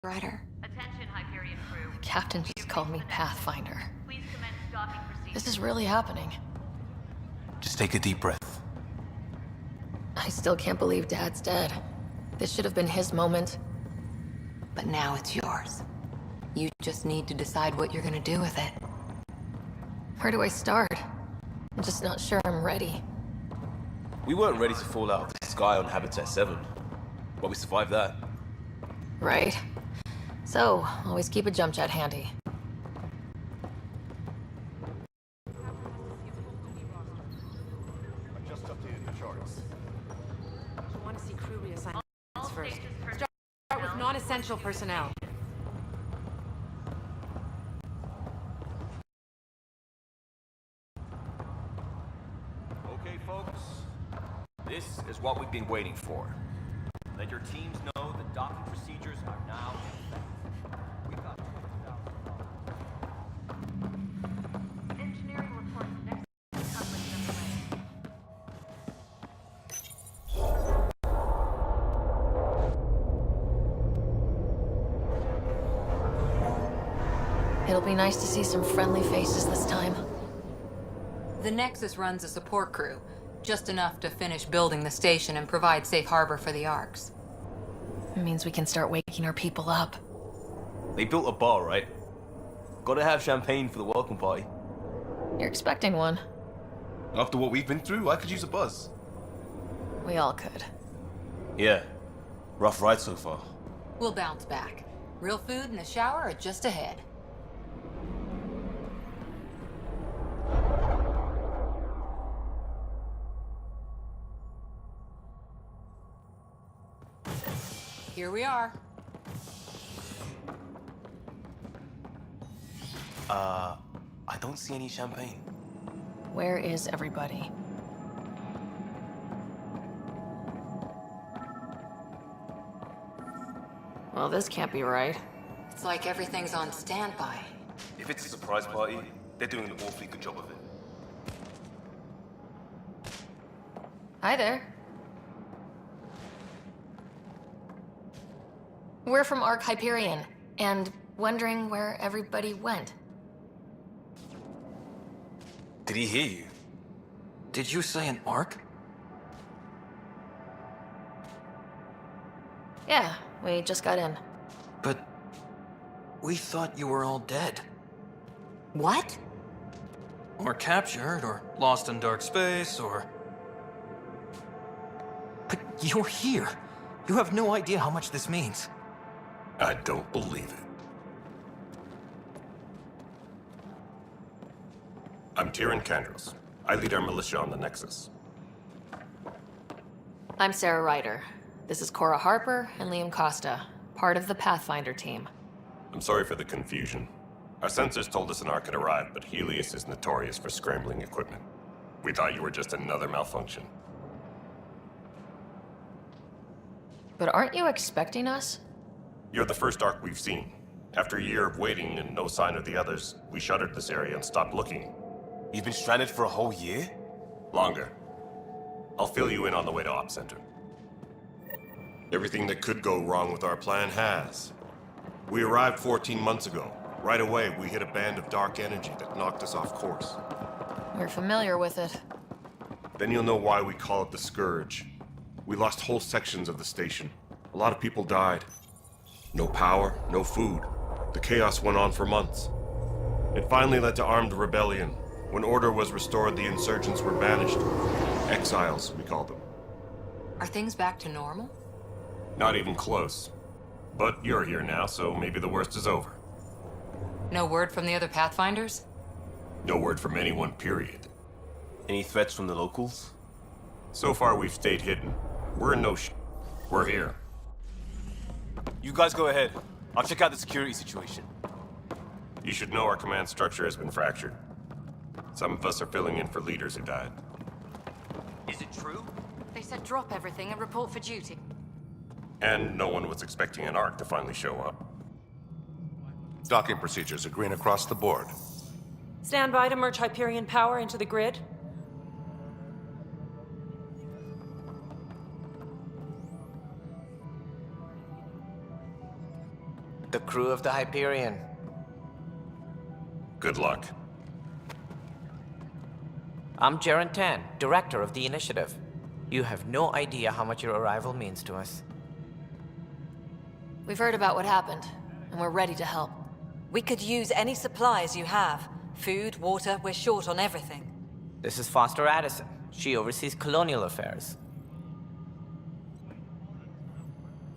Ryder. Attention, Hyperion crew. The captain just called me Pathfinder. Please commence docking procedures. This is really happening. Just take a deep breath. I still can't believe Dad's dead. This should have been his moment. But now it's yours. You just need to decide what you're gonna do with it. Where do I start? I'm just not sure I'm ready. We weren't ready to fall out of the sky on Habitat 7, but we survived that. Right. So, always keep a jump jet handy. I just updated the charts. I want to see crew reassignments All first. stations per Start with non-essential personnel. Okay, folks. This is what we've been waiting for. Let your teams know the docking procedures are now in effect. We've got engineering reports next coupling underway. It'll be nice to see some friendly faces this time. The Nexus runs a support crew, just enough to finish building the station and provide safe harbor for the Arks. It means we can start waking our people up. They built a bar, right? Gotta have champagne for the welcome party. You're expecting one. After what we've been through, I could use a buzz. We all could. Yeah. Rough ride so far. We'll bounce back. Real food and a shower are just ahead. Here we are. I don't see any champagne. Where is everybody? Well, this can't be right. It's like everything's on standby. If it's a surprise party, they're doing an awfully good job of it. Hi there. We're from Ark Hyperion, and wondering where everybody went. Did he hear you? Did you say an arc? Yeah, we just got in. But we thought you were all dead. What? Or captured, or lost in dark space, or... But you're here. You have no idea how much this means. I don't believe it. I'm Tyrion Kandros. I lead our militia on the Nexus. I'm Sarah Ryder. This is Cora Harper and Liam Costa, part of the Pathfinder team. I'm sorry for the confusion. Our sensors told us an Ark had arrived, but Helios is notorious for scrambling equipment. We thought you were just another malfunction. But aren't you expecting us? You're the first Ark we've seen. After a year of waiting and no sign of the others, we shuttered this area and stopped looking. You've been stranded for a whole year? Longer. I'll fill you in on the way to Op Center. Everything that could go wrong with our plan has. We arrived 14 months ago. Right away, we hit a band of dark energy that knocked us off course. We're familiar with it. Then you'll know why we call it the Scourge. We lost whole sections of the station. A lot of people died. No power, no food. The chaos went on for months. It finally led to armed rebellion. When order was restored, the insurgents were banished. Exiles, we called them. Are things back to normal? Not even close. But you're here now, so maybe the worst is over. No word from the other Pathfinders? No word from anyone, period. Any threats from the locals? So far, we've stayed hidden. We're in no We're here. You guys go ahead. I'll check out the security situation. You should know our command structure has been fractured. Some of us are filling in for leaders who died. Is it true? They said drop everything and report for duty. And no one was expecting an Ark to finally show up. Docking procedures are green across the board. Stand by to merge Hyperion power into the grid. the crew of the Hyperion. Good luck. I'm Jaren Tan, director of the initiative. You have no idea how much your arrival means to us. We've heard about what happened, and we're ready to help. We could use any supplies you have. Food, water, we're short on everything. This is Foster Addison. She oversees colonial affairs.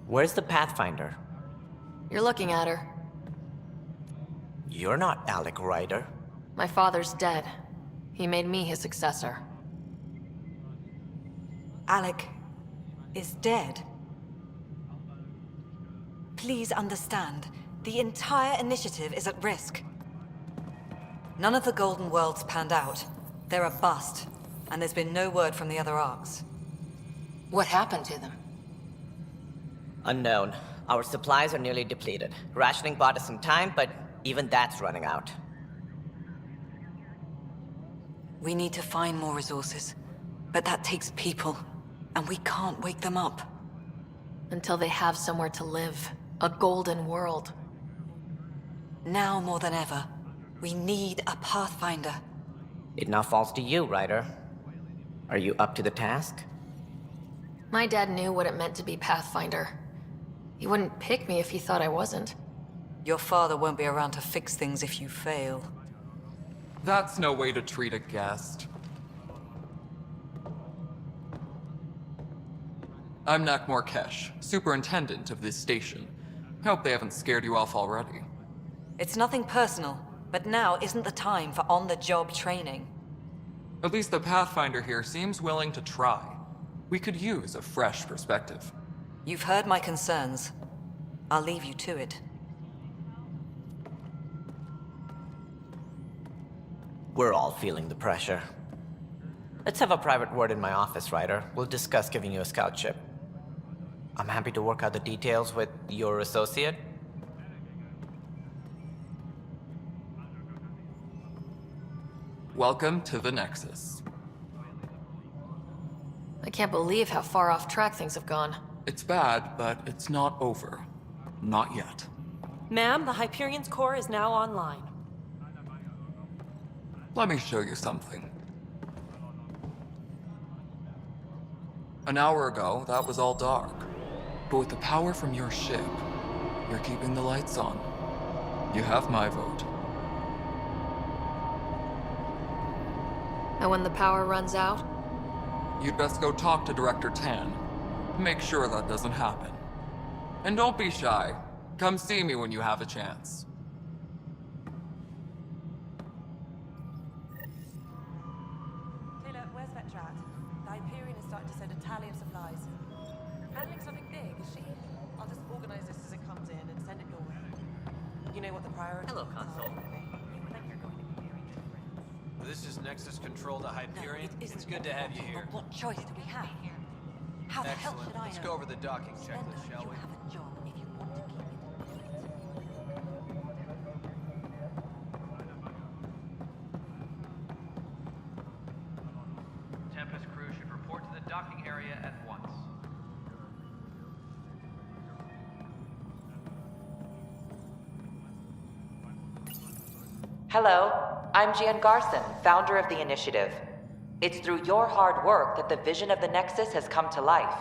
Where's the Pathfinder? You're looking at her. You're not Alec Ryder. My father's dead. He made me his successor. Alec is dead. Please understand, the entire initiative is at risk. None of the Golden Worlds panned out. They're a bust, and there's been no word from the other arcs. What happened to them? Unknown. Our supplies are nearly depleted. Rationing bought us some time, but even that's running out. We need to find more resources, but that takes people, and we can't wake them up. Until they have somewhere to live. A golden world. Now more than ever, we need a Pathfinder. It now falls to you, Ryder. Are you up to the task? My dad knew what it meant to be Pathfinder. He wouldn't pick me if he thought I wasn't. Your father won't be around to fix things if you fail. That's no way to treat a guest. I'm Nak Morkesh, superintendent of this station. Hope they haven't scared you off already. It's nothing personal, but now isn't the time for on-the-job training. At least the Pathfinder here seems willing to try. We could use a fresh perspective. You've heard my concerns. I'll leave you to it. We're all feeling the pressure. Let's have a private word in my office, Ryder. We'll discuss giving you a scout ship. I'm happy to work out the details with your associate. Welcome to the Nexus. I can't believe how far off track things have gone. It's bad, but it's not over. Not yet. Ma'am, the Hyperion's core is now online. Let me show you something. An hour ago, that was all dark. But with the power from your ship, you're keeping the lights on. You have my vote. And when the power runs out? You'd best go talk to Director Tan. Make sure that doesn't happen. And don't be shy. Come see me when you have a chance. Taylor, where's Vetrat? The Hyperion is starting to send a tally of supplies. Handling something big, is she? I'll just organize this as it comes in and send it your way. You know what the priority is. Hello, Console. This is Nexus Control to Hyperion. No, it isn't. It's good to have you here. But what choice do we have? How the hell Excellent. should I Let's know? go over the docking checklist, shall You we? have a job if you want to keep it. Tempest crew should report to the docking area at once. Hello, I'm Gian Garson, founder of the initiative. It's through your hard work that the vision of the Nexus has come to life.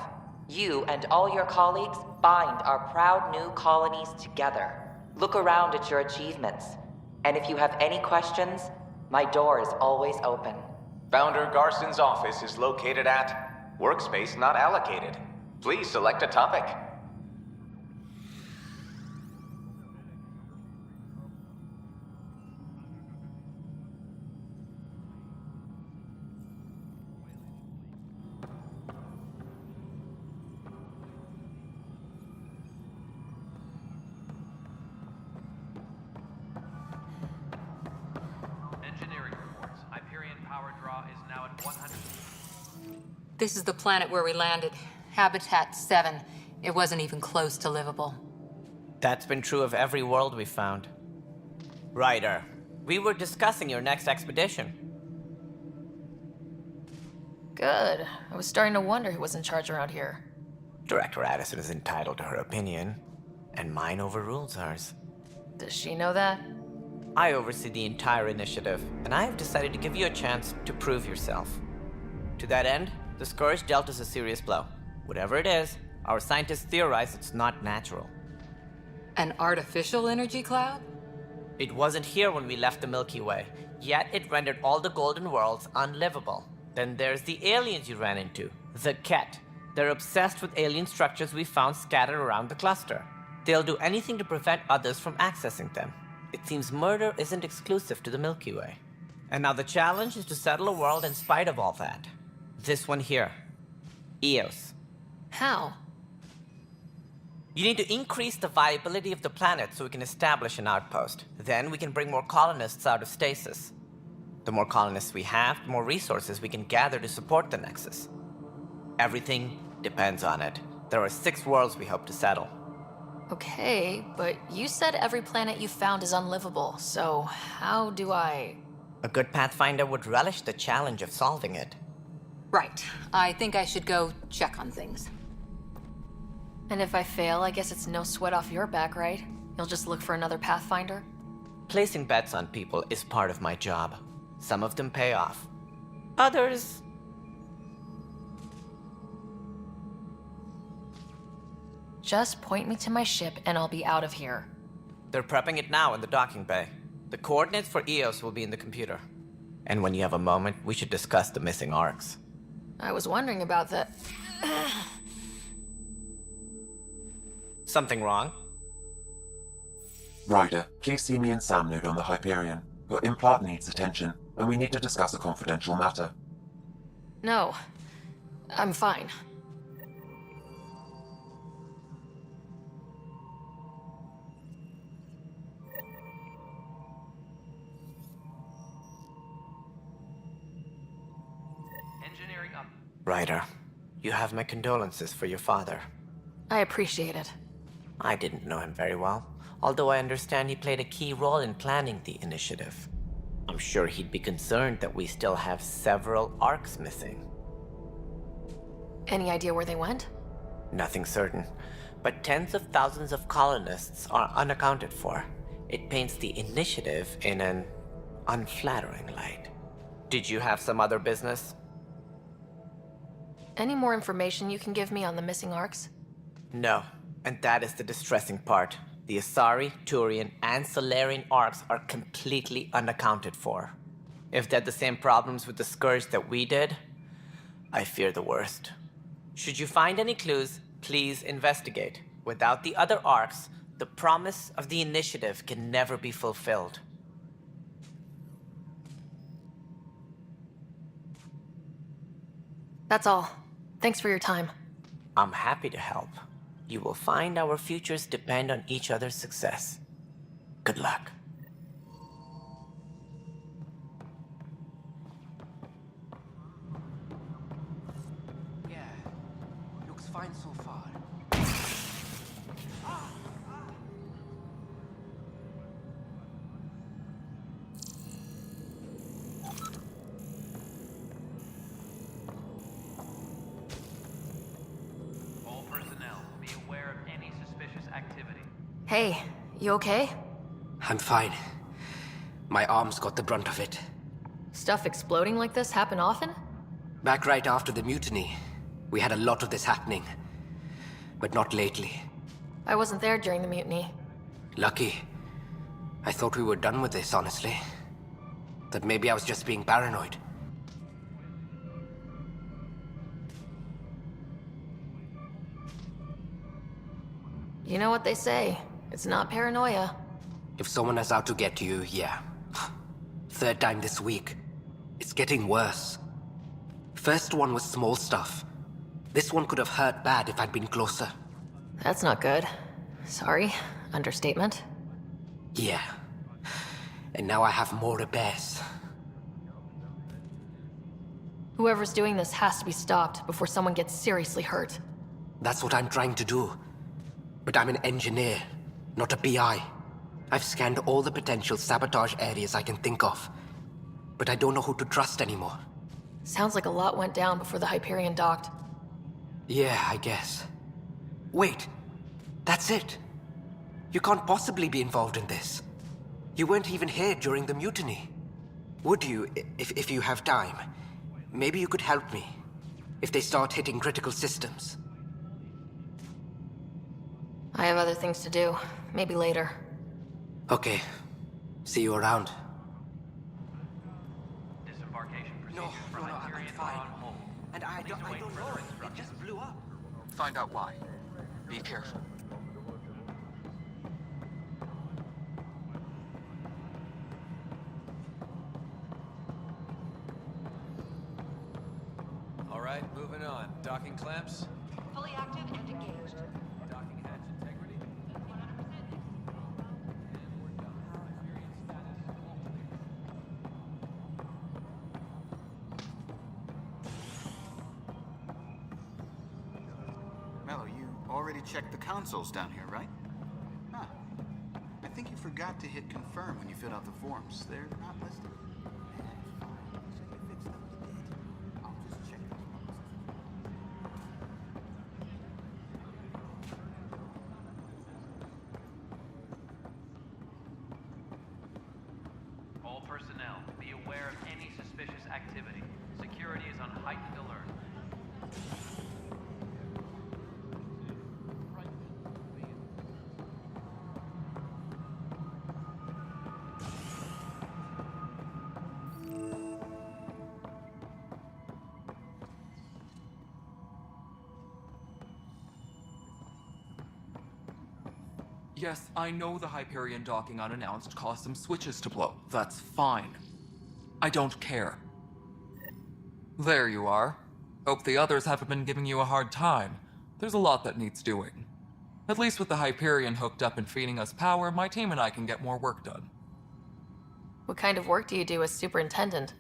You and all your colleagues bind our proud new colonies together. Look around at your achievements. And if you have any questions, my door is always open. Founder Garson's office is located at Workspace Not Allocated. Please select a topic. Engineering reports. Hyperion power draw is now at 100. This is the planet where we landed. Habitat 7. It wasn't even close to livable. That's been true of every world we've found. Ryder, we were discussing your next expedition. Good. I was starting to wonder who was in charge around here. Director Addison is entitled to her opinion. and mine overrules hers. Does she know that? I oversee the entire initiative, and I have decided to give you a chance to prove yourself. To that end, the Scourge dealt us a serious blow. Whatever it is, our scientists theorize it's not natural. An artificial energy cloud? It wasn't here when we left the Milky Way, yet it rendered all the golden worlds unlivable. Then there's the aliens you ran into, the Ket. They're obsessed with alien structures we found scattered around the cluster. They'll do anything to prevent others from accessing them. It seems murder isn't exclusive to the Milky Way. And now the challenge is to settle a world in spite of all that. This one here. Eos. How? You need to increase the viability of the planet so we can establish an outpost. Then we can bring more colonists out of stasis. The more colonists we have, the more resources we can gather to support the Nexus. Everything depends on it. There are 6 worlds we hope to settle. Okay, but you said every planet you found is unlivable, so how do I... A good Pathfinder would relish the challenge of solving it. Right. I think I should go check on things. And if I fail, I guess it's no sweat off your back, right? You'll just look for another Pathfinder? Placing bets on people is part of my job. Some of them pay off. Others... Just point me to my ship and I'll be out of here. They're prepping it now in the docking bay. The coordinates for Eos will be in the computer. And when you have a moment, we should discuss the missing arcs. I was wondering about that. Something wrong? Ryder, please see me and Sam node on the Hyperion. Your implant needs attention, and we need to discuss a confidential matter. No. I'm fine. Engineering up. Ryder, you have my condolences for your father. I appreciate it. I didn't know him very well, although I understand he played a key role in planning the initiative. I'm sure he'd be concerned that we still have several arcs missing. Any idea where they went? Nothing certain, but tens of thousands of colonists are unaccounted for. It paints the initiative in an unflattering light. Did you have some other business? Any more information you can give me on the missing arcs? No, and that is the distressing part. The Asari, Turian, and Solarian arcs are completely unaccounted for. If they had the same problems with the Scourge that we did, I fear the worst. Should you find any clues, please investigate. Without the other arcs, the promise of the initiative can never be fulfilled. That's all. Thanks for your time. I'm happy to help. You will find our futures depend on each other's success. Good luck. Yeah, looks fine so far. All personnel, be aware of any suspicious activity. Hey, you okay? I'm fine. My arms got the brunt of it. Stuff exploding like this happen often? Back right after the mutiny, we had a lot of this happening. But not lately. I wasn't there during the mutiny. Lucky. I thought we were done with this, honestly. That maybe I was just being paranoid. You know what they say. It's not paranoia. If someone is out to get you, yeah. Third time this week. It's getting worse. First one was small stuff. This one could have hurt bad if I'd been closer. That's not good. Sorry. Understatement. Yeah. And now I have more repairs. Whoever's doing this has to be stopped before someone gets seriously hurt. That's what I'm trying to do. But I'm an engineer, not a PI. I've scanned all the potential sabotage areas I can think of. But I don't know who to trust anymore. Sounds like a lot went down before the Hyperion docked. Yeah, I guess. Wait, that's it. You can't possibly be involved in this. You weren't even here during the mutiny. Would you, if you have time? Maybe you could help me. If they start hitting critical systems. I have other things to do. Maybe later. Okay. See you around. Disembarkation No, procedures for Hyperion I'm fine. are on hold. And I don't know. It just blew up. Find out why. Be careful. All right, moving on. Docking clamps? Fully active and engaged. Docking hatch integrity? 100%. Mello, you already checked the consoles down here, right? Huh. I think you forgot to hit confirm when you filled out the forms. They're not listed. All personnel, be aware of any suspicious activity. Security is on heightened alert. Yes, I know the Hyperion docking unannounced caused some switches to blow. That's fine. I don't care. There you are. Hope the others haven't been giving you a hard time. There's a lot that needs doing. At least with the Hyperion hooked up and feeding us power, my team and I can get more work done. What kind of work do you do as superintendent?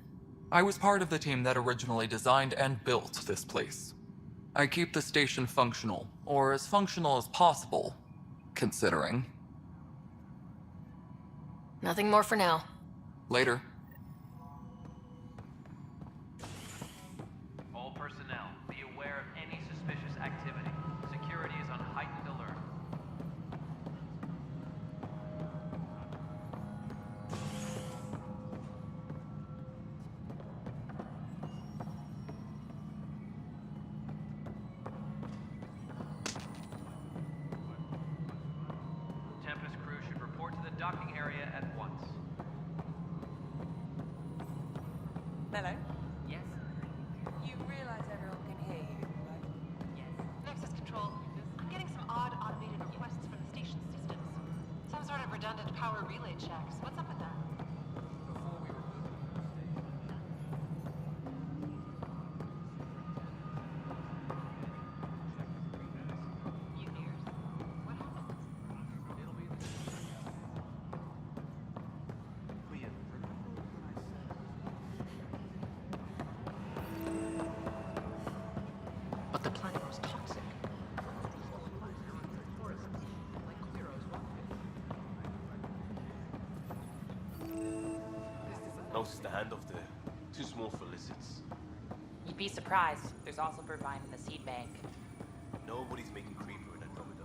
I was part of the team that originally designed and built this place. I keep the station functional, or as functional as possible, considering. Nothing more for now. Later. All personnel, be aware of any suspicious activity. Security is on heightened alert. Tempest crew should report to the docking area at once. Mello? Yes? You realize everyone can hear you, right? Yes. Nexus Control, I'm getting some odd automated requests from the station systems. Some sort of redundant power relay checks. What's up with that? You hears? What happened? But the planet was toxic. Notice the handoff there. Too small for lizards. You'd be surprised. There's also Burbine in the seed bank. Nobody's making creeper in Andromeda.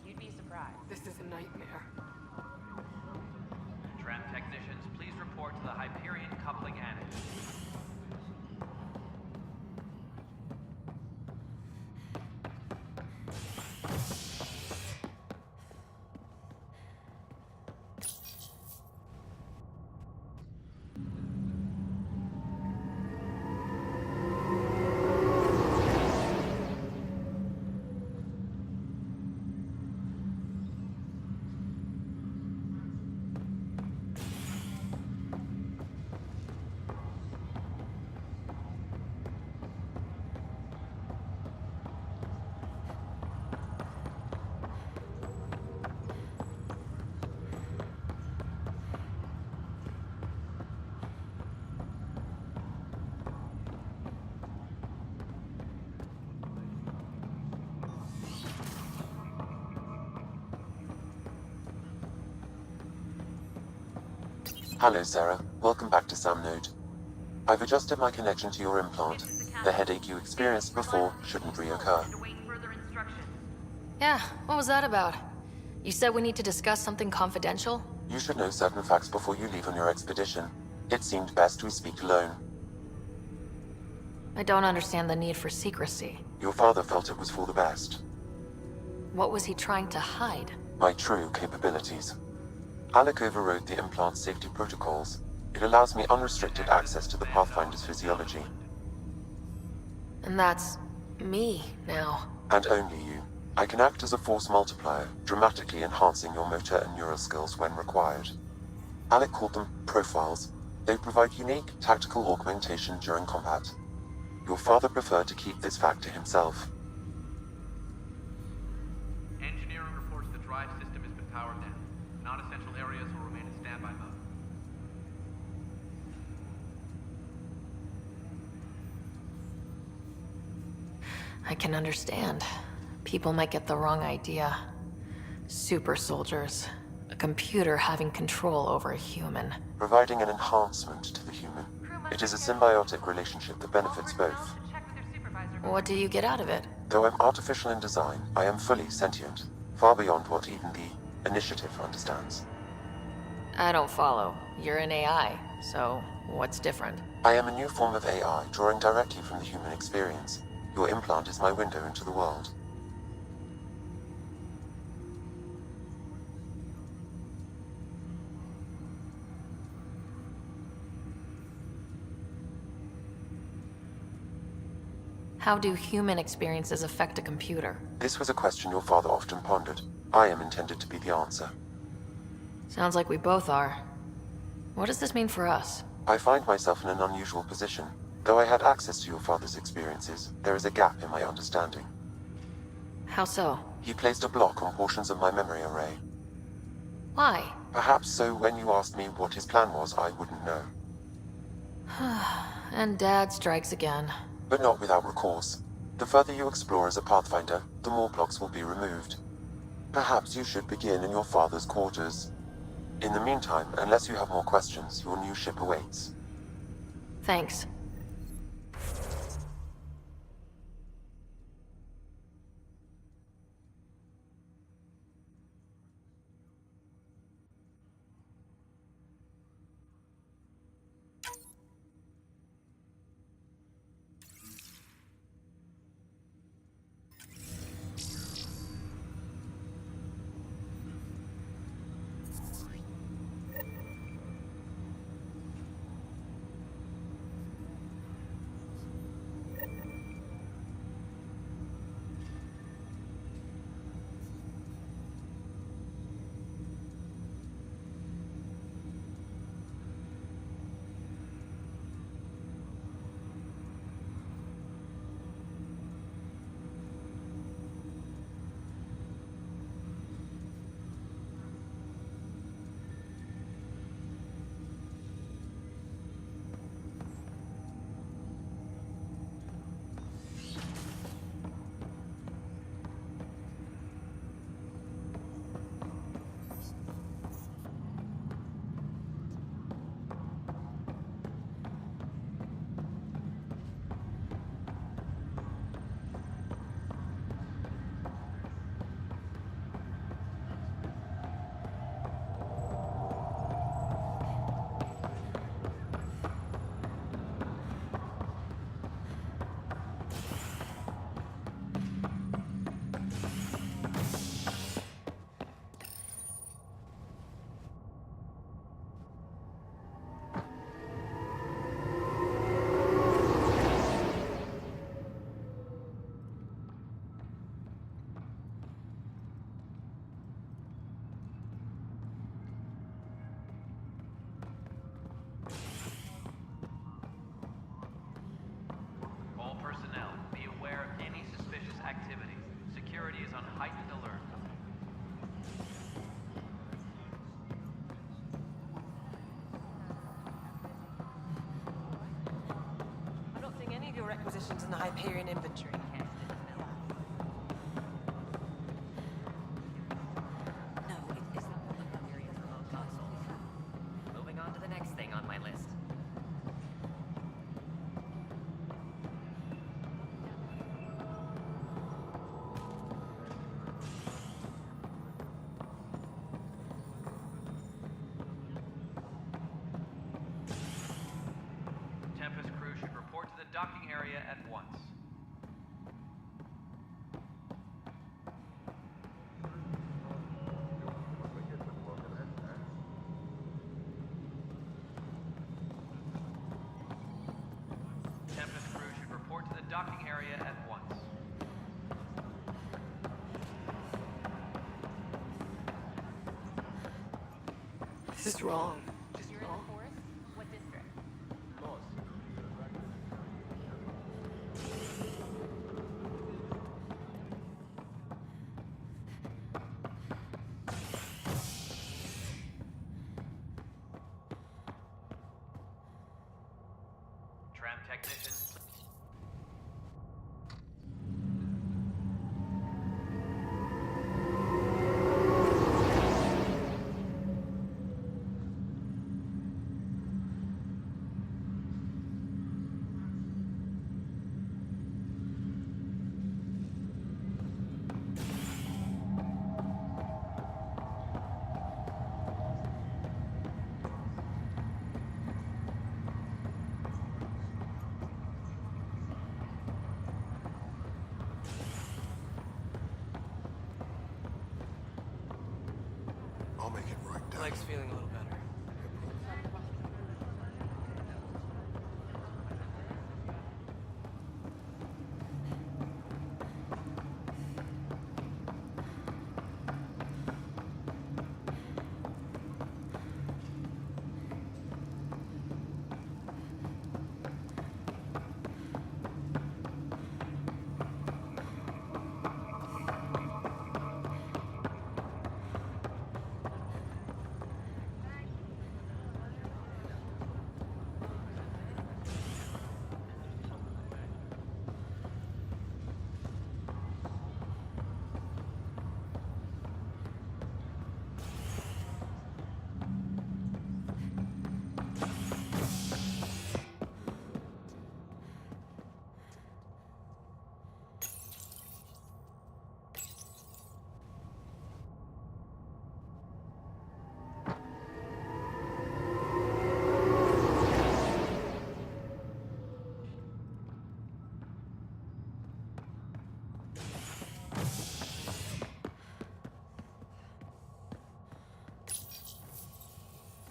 You'd be surprised. This is a nightmare. Tram technicians, please report to the Hyperion coupling annex. Hello, Sarah. Welcome back to Samnode. I've adjusted my connection to your implant. The headache you experienced before shouldn't reoccur. Yeah, what was that about? You said we need to discuss something confidential? You should know certain facts before you leave on your expedition. It seemed best we speak alone. I don't understand the need for secrecy. Your father felt it was for the best. What was he trying to hide? My true capabilities. Alec overrode the implant's safety protocols. It allows me unrestricted access to the Pathfinder's physiology. And that's me now. And only you. I can act as a force multiplier, dramatically enhancing your motor and neural skills when required. Alec called them profiles. They provide unique tactical augmentation during combat. Your father preferred to keep this fact to himself. Engineering reports the drive system has been powered down. Non-essential areas will remain in standby mode. I can understand. People might get the wrong idea. Super soldiers. A computer having control over a human. Providing an enhancement to the human. It is a symbiotic relationship that benefits both. What do you get out of it? Though I'm artificial in design, I am fully sentient. Far beyond what even the Initiative understands. I don't follow. You're an AI, so what's different? I am a new form of AI, drawing directly from the human experience. Your implant is my window into the world. How do human experiences affect a computer? This was a question your father often pondered. I am intended to be the answer. Sounds like we both are. What does this mean for us? I find myself in an unusual position. Though I had access to your father's experiences, there is a gap in my understanding. How so? He placed a block on portions of my memory array. Why? Perhaps so when you asked me what his plan was, I wouldn't know. And Dad strikes again. But not without recourse. The further you explore as a Pathfinder, the more blocks will be removed. Perhaps you should begin in your father's quarters. In the meantime, unless you have more questions, your new ship awaits. Thanks. All personnel, be aware of any suspicious activity. Security is on heightened alert. I'm not seeing any of your requisitions in the Hyperion inventory. Moving on to the next thing on my list. docking area at once. This is wrong. You're in the forest? What district? Tram technician. I'll make it right down. Leg's feeling a little better.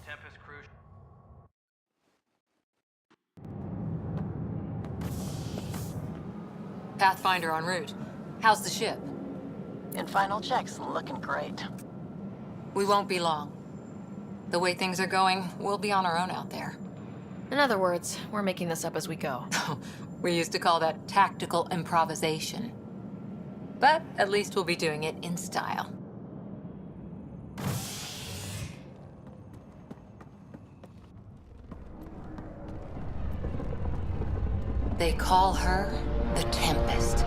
Tempest crew. Pathfinder en route. How's the ship? In final checks, looking great. We won't be long. The way things are going, we'll be on our own out there. In other words, we're making this up as we go. We used to call that tactical improvisation. But at least we'll be doing it in style. They call her the Tempest.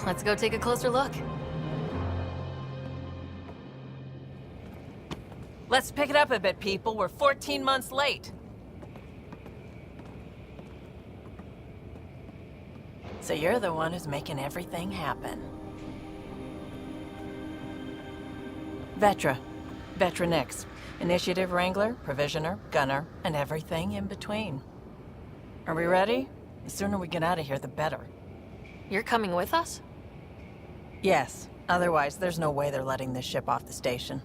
Let's go take a closer look. Let's pick it up a bit, people. We're 14 months late. So you're the one who's making everything happen. Vetra. Vetra Nix. Initiative Wrangler, Provisioner, Gunner, and everything in between. Are we ready? The sooner we get out of here, the better. You're coming with us? Yes. Otherwise, there's no way they're letting this ship off the station.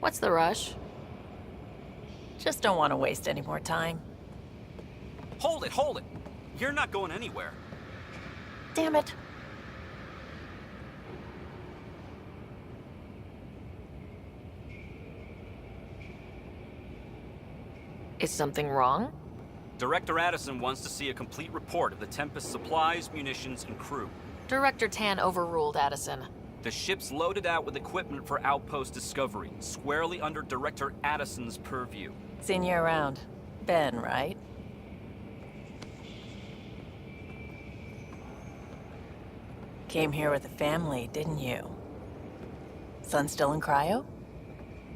What's the rush? Just don't want to waste any more time. Hold it, hold it! You're not going anywhere. Damn it. Is something wrong? Director Addison wants to see a complete report of the Tempest's supplies, munitions, and crew. Director Tan overruled Addison. The ship's loaded out with equipment for outpost discovery, squarely under Director Addison's purview. Seen you around. Ben, right? Came here with a family, didn't you? Son still in cryo?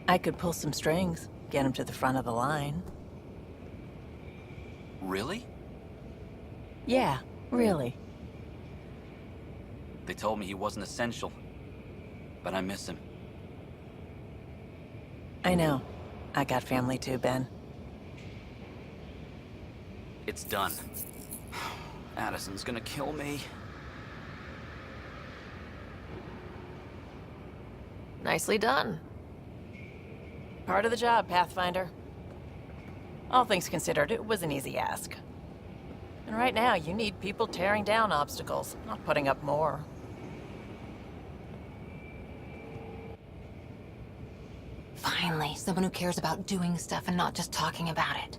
I could pull some strings, get him to the front of the line. Really? Yeah, really. They told me he wasn't essential, but I miss him. I know. I got family too, Ben. It's done. Addison's gonna kill me. Nicely done. Part of the job, Pathfinder. All things considered, it was an easy ask. And right now, you need people tearing down obstacles, not putting up more. Finally, someone who cares about doing stuff and not just talking about it.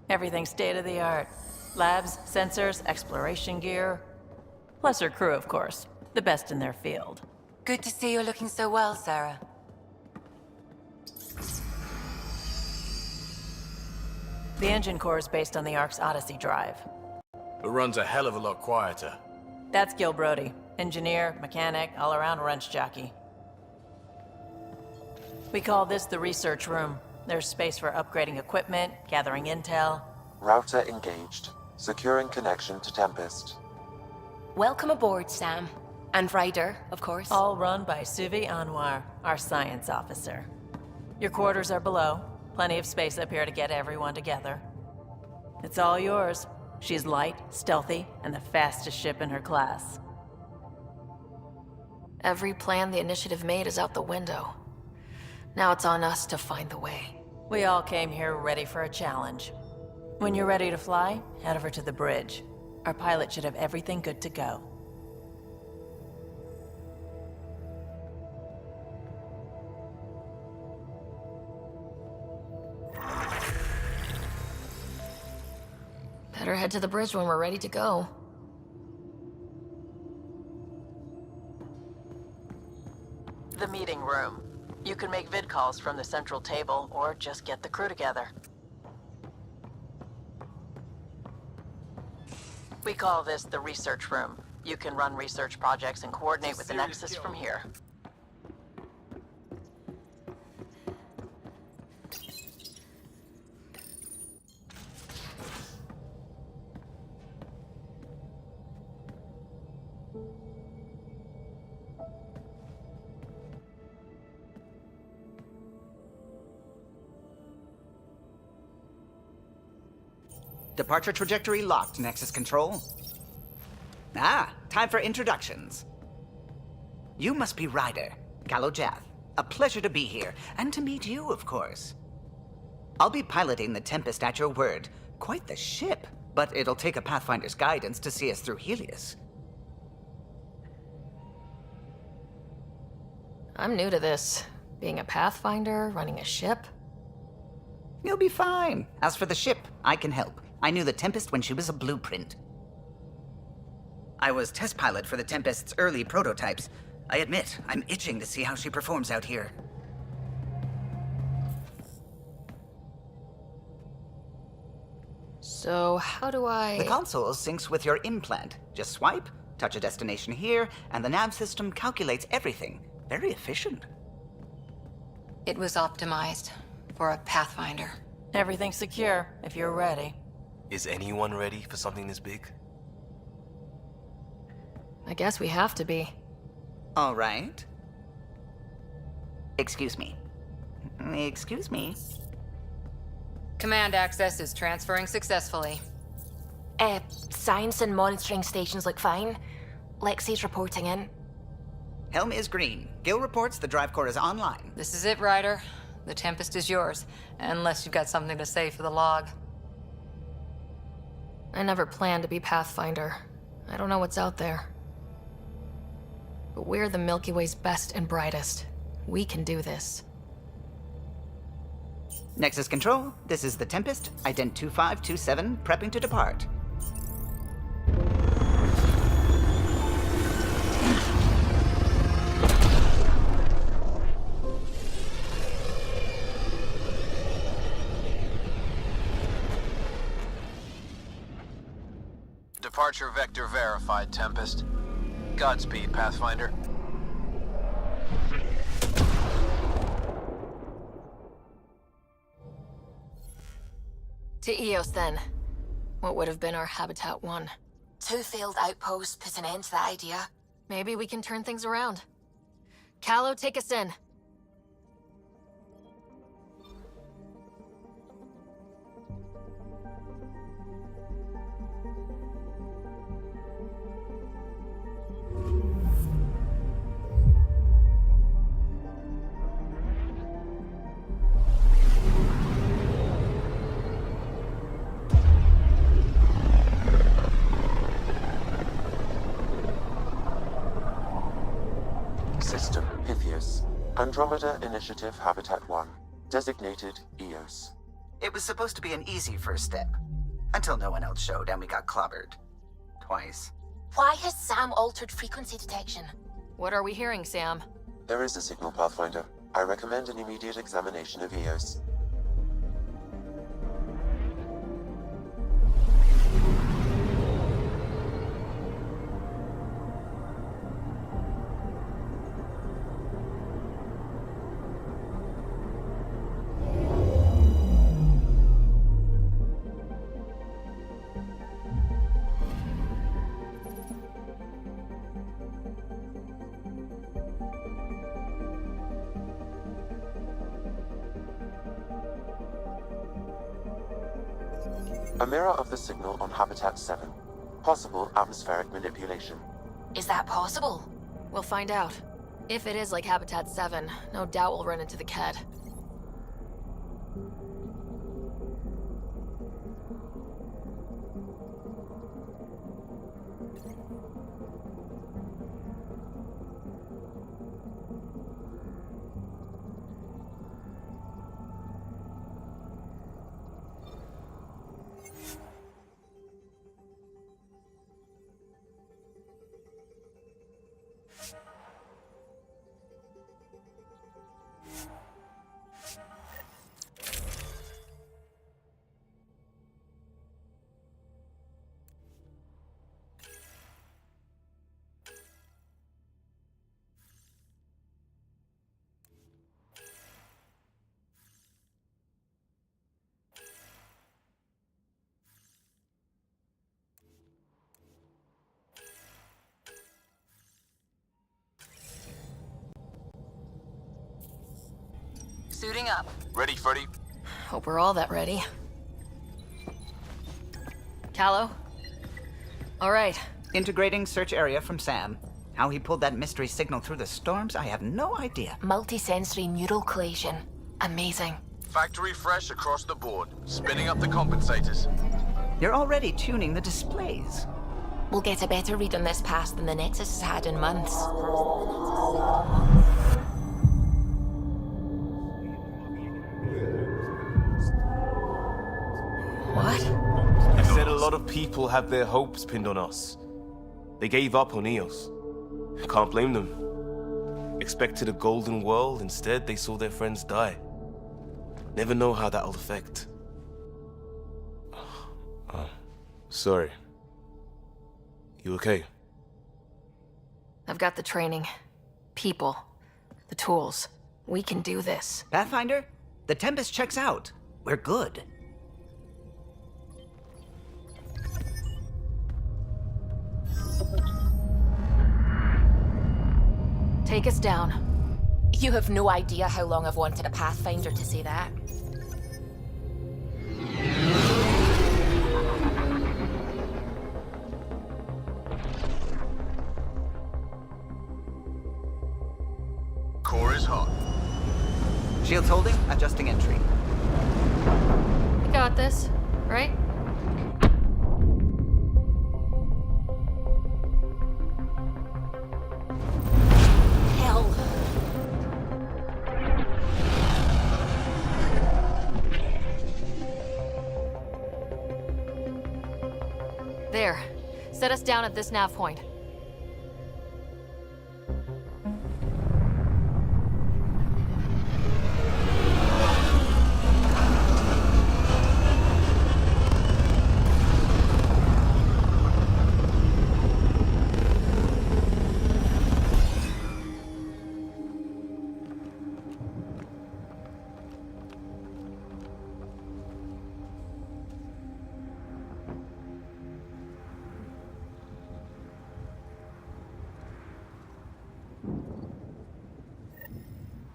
Everything's state-of-the-art. Labs, sensors, exploration gear. Plus her crew, of course. The best in their field. Good to see you looking so well, Sarah. The engine core is based on the Ark's Odyssey drive. It runs a hell of a lot quieter. That's Gil Brody. Engineer, mechanic, all-around wrench jockey. We call this the research room. There's space for upgrading equipment, gathering intel. Router engaged. Securing connection to Tempest. Welcome aboard, Sam. And Ryder, of course. All run by Suvi Anwar, our science officer. Your quarters are below. Plenty of space up here to get everyone together. It's all yours. She's light, stealthy, and the fastest ship in her class. Every plan the Initiative made is out the window. Now it's on us to find the way. We all came here ready for a challenge. When you're ready to fly, head over to the bridge. Our pilot should have everything good to go. Better head to the bridge when we're ready to go. The meeting room. You can make vid calls from the central table, or just get the crew together. We call this the research room. You can run research projects and coordinate with the Nexus from here. Departure trajectory locked, Nexus Control. Ah, time for introductions. You must be Ryder, Kalojath. A pleasure to be here, and to meet you, of course. I'll be piloting the Tempest at your word. Quite the ship, but it'll take a Pathfinder's guidance to see us through Helios. I'm new to this. Being a Pathfinder, running a ship. You'll be fine. As for the ship, I can help. I knew the Tempest when she was a blueprint. I was test pilot for the Tempest's early prototypes. I admit, I'm itching to see how she performs out here. So, how do I... The console syncs with your implant. Just swipe, touch a destination here, and the nav system calculates everything. Very efficient. It was optimized for a Pathfinder. Everything's secure, if you're ready. Is anyone ready for something this big? I guess we have to be. All right. Excuse me. Excuse me. Command access is transferring successfully. Science and monitoring stations look fine. Lexi's reporting in. Helm is green. Gil reports the drive core is online. This is it, Ryder. The Tempest is yours, unless you've got something to say for the log. I never planned to be Pathfinder. I don't know what's out there. But we're the Milky Way's best and brightest. We can do this. Nexus Control, this is the Tempest, Ident 2527, prepping to depart. Departure vector verified, Tempest. Godspeed, Pathfinder. To Eos, then. What would have been our Habitat 1? 2 failed outposts put an end to that idea. Maybe we can turn things around. Callow, take us in. System Pythias. Andromeda Initiative Habitat 1. Designated Eos. It was supposed to be an easy first step. Until no one else showed and we got clobbered. Twice. Why has Sam altered frequency detection? What are we hearing, Sam? There is a signal, Pathfinder. I recommend an immediate examination of Eos. A mirror of the signal on Habitat 7. Possible atmospheric manipulation. Is that possible? We'll find out. If it is like Habitat 7, no doubt we'll run into the Ked. Suiting up. Ready, Freddy? Hope we're all that ready. Callow? All right. Integrating search area from Sam. How he pulled that mystery signal through the storms, I have no idea. Multisensory neural collation. Amazing. Factory fresh across the board. Spinning up the compensators. You're already tuning the displays. We'll get a better read on this pass than the Nexus has had in months. What? You said a lot of people have their hopes pinned on us. They gave up on Eos. Can't blame them. Expected a golden world, instead they saw their friends die. Never know how that'll affect. Sorry. You okay? I've got the training. People. The tools. We can do this. Pathfinder, the Tempest checks out. We're good. Take us down. You have no idea how long I've wanted a Pathfinder to say that. Core is hot. Shields holding, adjusting entry. You got this, right? Hell. There. Set us down at this nav point.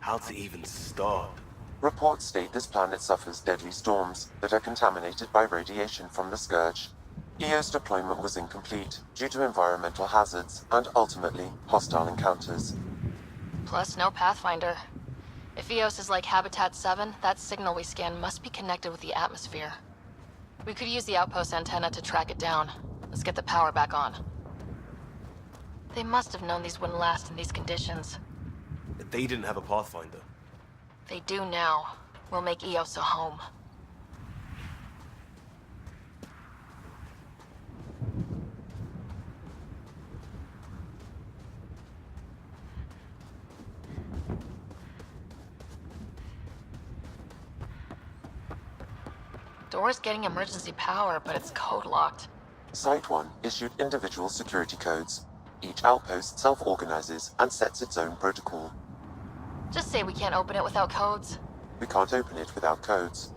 How to even start? Reports state this planet suffers deadly storms that are contaminated by radiation from the Scourge. EO's deployment was incomplete due to environmental hazards and, ultimately, hostile encounters. Plus, no Pathfinder. If EOS is like Habitat 7, that signal we scan must be connected with the atmosphere. We could use the outpost antenna to track it down. Let's get the power back on. They must have known these wouldn't last in these conditions. They didn't have a Pathfinder. They do now. We'll make EOS a home. Door's getting emergency power, but it's code locked. Site 1 issued individual security codes. Each outpost self-organizes and sets its own protocol. Just say we can't open it without codes. We can't open it without codes.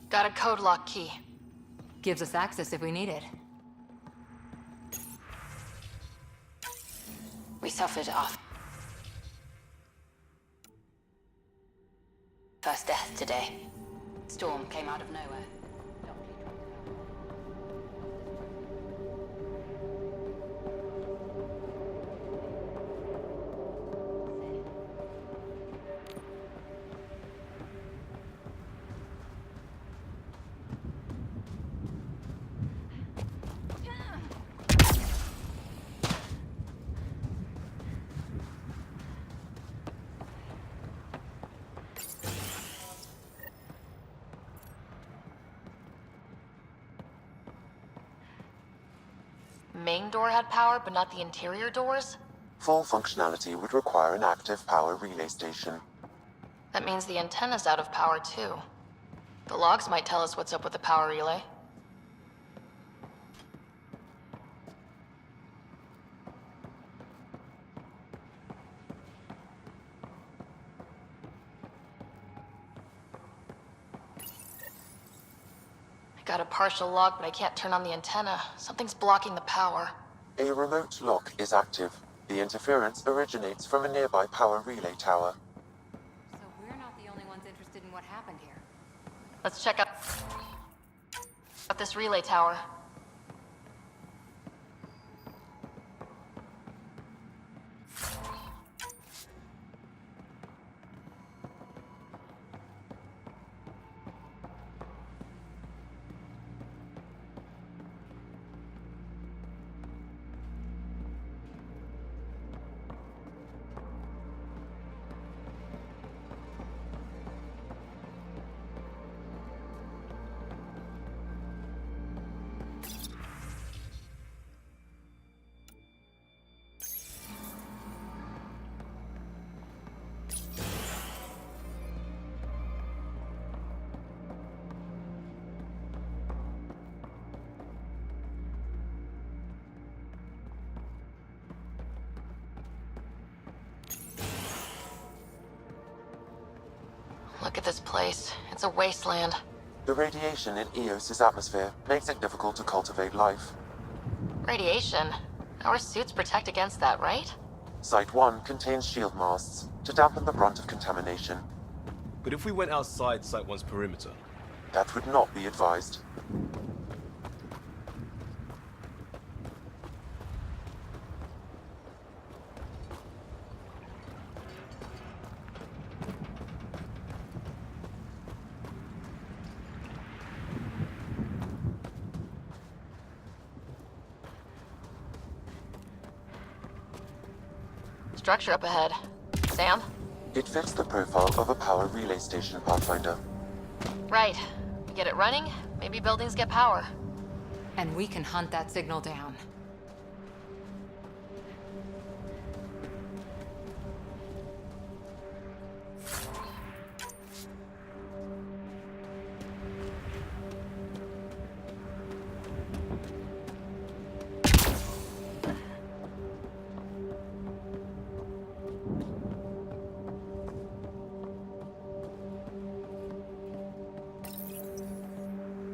Got a code lock key. Gives us access if we need it. We suffered off. First death today. Storm came out of nowhere. Main door had power, but not the interior doors? Full functionality would require an active power relay station. That means the antenna's out of power too. The logs might tell us what's up with the power relay. I got a partial log, but I can't turn on the antenna. Something's blocking the power. A remote lock is active. The interference originates from a nearby power relay tower. So we're not the only ones interested in what happened here. Let's check out this relay tower. this place. It's a wasteland. The radiation in Eos's atmosphere makes it difficult to cultivate life. Radiation? Our suits protect against that, right? Site 1 contains shield masts to dampen the brunt of contamination. But if we went outside Site 1's perimeter? That would not be advised. Structure up ahead. Sam? It fits the profile of a power relay station, Pathfinder. Right. Get it running, maybe buildings get power. And we can hunt that signal down.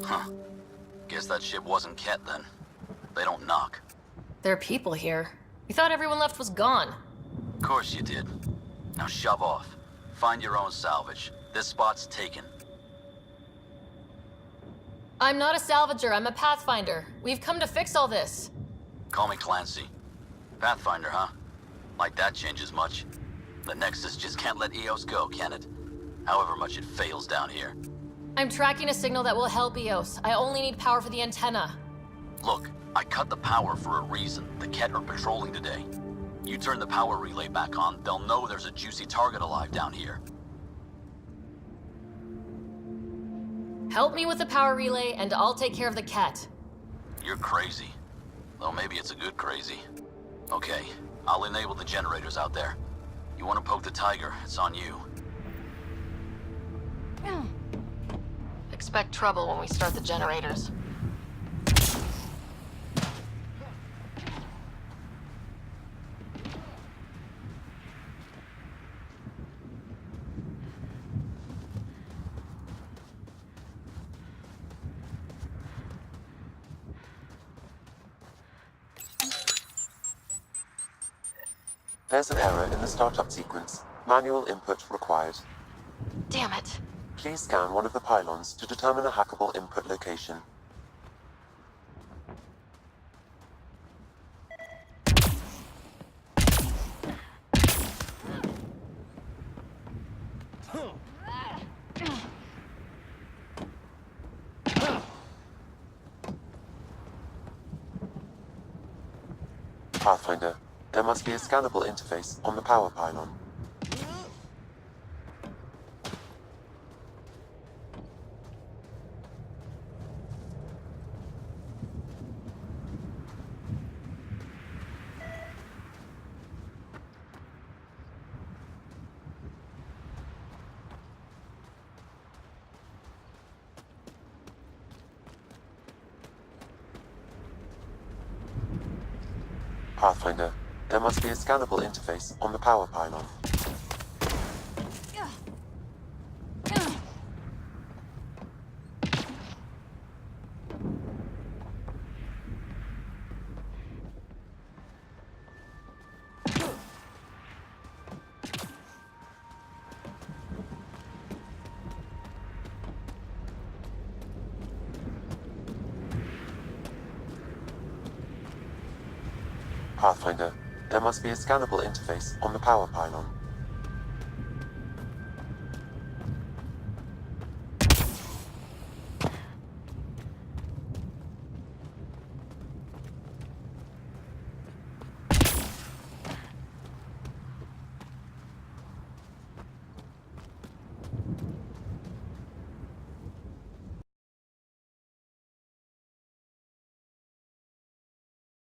Huh. Guess that ship wasn't Ket then. They don't knock. There are people here. We thought everyone left was gone. Of course you did. Now shove off. Find your own salvage. This spot's taken. I'm not a salvager, I'm a pathfinder. We've come to fix all this. Call me Clancy. Pathfinder, huh? Like that changes much. The Nexus just can't let Eos go, can it? However much it fails down here. I'm tracking a signal that will help Eos. I only need power for the antenna. Look, I cut the power for a reason. The Ket are patrolling today. You turn the power relay back on, they'll know there's a juicy target alive down here. Help me with the power relay, and I'll take care of the cat. You're crazy. Though maybe it's a good crazy. Okay, I'll enable the generators out there. You want to poke the tiger, it's on you. Expect trouble when we start the generators. There's an error in the startup sequence. Manual input required. Damn it. Please scan one of the pylons to determine a hackable input location. Pathfinder, there must be a scannable interface on the power pylon. Pathfinder, there must be a scannable interface on the power pylon. Pathfinder, there must be a scannable interface on the power pylon.